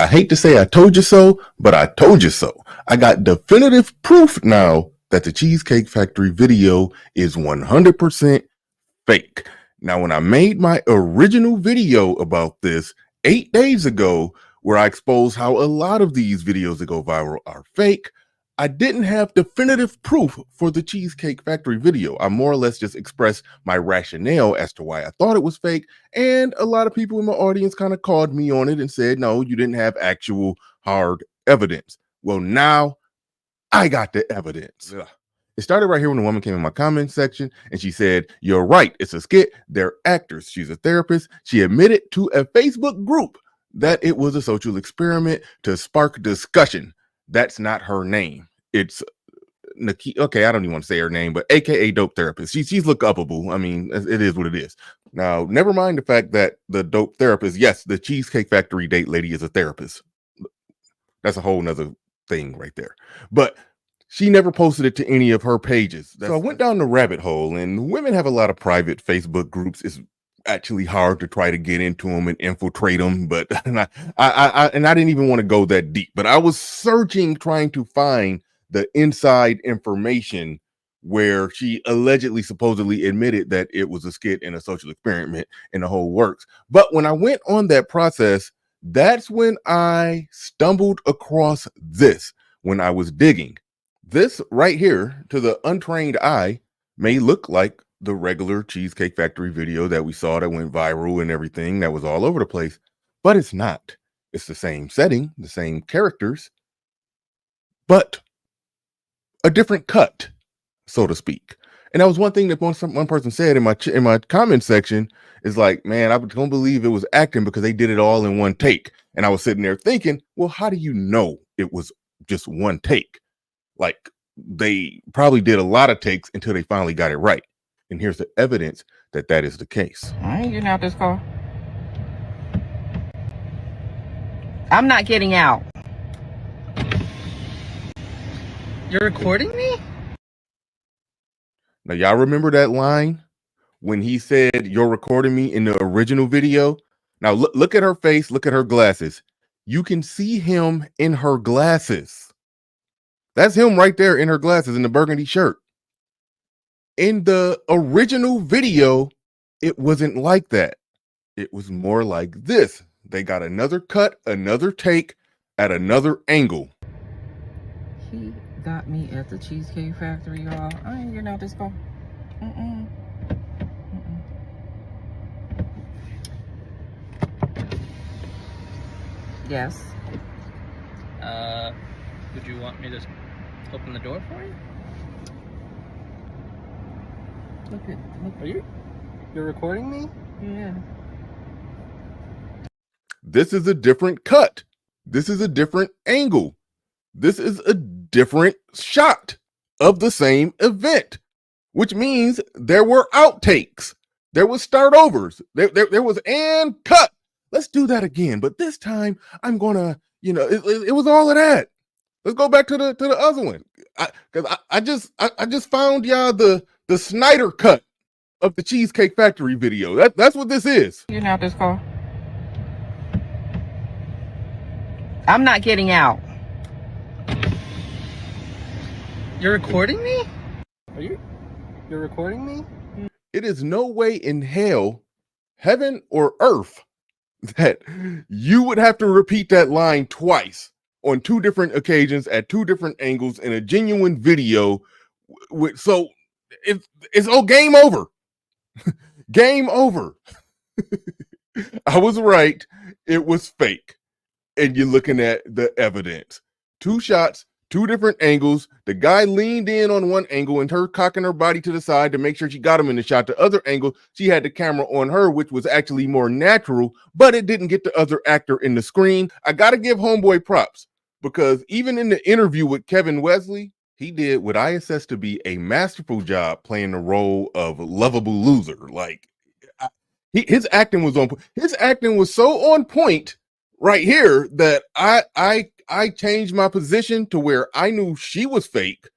I hate to say I told you so, but I told you so. I got definitive proof now that the Cheesecake Factory video is 100% fake. Now, when I made my original video about this 8 days ago, where I exposed how a lot of these videos that go viral are fake, I didn't have definitive proof for the Cheesecake Factory video. I more or less just expressed my rationale as to why I thought it was fake. And a lot of people in my audience kind of called me on it and said, no, you didn't have actual hard evidence. Well, now I got the evidence. Ugh. It started right here when a woman came in my comment section and she said, you're right, it's a skit. They're actors. She's a therapist. She admitted to a Facebook group that it was a social experiment to spark discussion. That's not her name. It's Nikki. Okay, I don't even want to say her name, but AKA Dope Therapist. She's look upable. I mean, it is what it is. Now, never mind the fact that the Dope Therapist, yes, the Cheesecake Factory date lady is a therapist. That's a whole nother thing right there. But she never posted it to any of her pages. So I went down the rabbit hole, and women have a lot of private Facebook groups. It's actually hard to try to get into them and infiltrate them, but I didn't even want to go that deep. But I was searching, trying to find the inside information where she allegedly, supposedly admitted that it was a skit and a social experiment and the whole works. But when I went on that process, that's when I stumbled across this. When I was digging, this right here, to the untrained eye, may look like the regular Cheesecake Factory video that we saw that went viral and everything that was all over the place, but it's not. It's the same setting, the same characters, but a different cut, so to speak. And that was one thing that one person said in my comment section is like, man, I don't believe it was acting because they did it all in one take. And I was sitting there thinking, well, how do you know it was just one take? Like, they probably did a lot of takes until they finally got it right. And here's the evidence that that is the case. I ain't getting out this car. I'm not getting out. You're recording me? Now, y'all remember that line when he said, you're recording me in the original video? Now, look at her face. Look at her glasses. You can see him in her glasses. That's him right there in her glasses in the burgundy shirt. In the original video, it wasn't like that. It was more like this. They got another cut, another take at another angle. He got me at the Cheesecake Factory, y'all. I ain't getting out this car. Yes. Would you want me to open the door for you? Look. You're recording me? Yeah. This is a different cut. This is a different angle. This is a different shot of the same event, which means there were outtakes. There was start overs. There was and cut. Let's do that again. But this time I'm gonna, it was all of that. Let's go back to the other one. I just found y'all the Snyder cut of the Cheesecake Factory video. That's what this is. Getting out this car. I'm not getting out. You're recording me? You're recording me? It is no way in hell, heaven or earth, that you would have to repeat that line twice on two different occasions at two different angles in a genuine video. So it's game over. Game over. I was right. It was fake. And you're looking at the evidence. Two shots, two different angles. The guy leaned in on one angle and her cocking her body to the side to make sure she got him in the shot. The other angle, she had the camera on her, which was actually more natural, but it didn't get the other actor in the screen. I got to give homeboy props because even in the interview with Kevin Wesley, he did what I assess to be a masterful job playing the role of lovable loser. Like his acting was on. His acting was so on point right here that I changed my position to where I knew she was fake,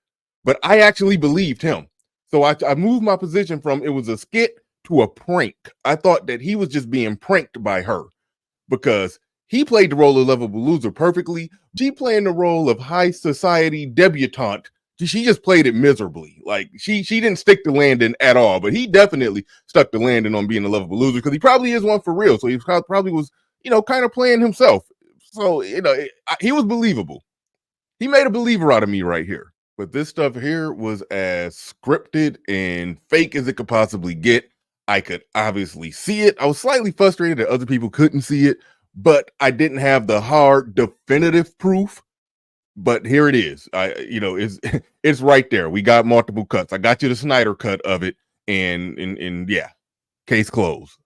but I actually believed him. So I moved my position from it was a skit to a prank. I thought that he was just being pranked by her because He played the role of lovable loser perfectly. She playing the role of high society debutante. She just played it miserably. Like she didn't stick the landing at all, but he definitely stuck the landing on being a lovable loser because he probably is one for real. So he probably was, kind of playing himself. So, he was believable. He made a believer out of me right here. But this stuff here was as scripted and fake as it could possibly get. I could obviously see it. I was slightly frustrated that other people couldn't see it, but I didn't have the hard, definitive proof. But here it is. It's it's right there. We got multiple cuts. I got you the Snyder cut of it, and yeah, case closed.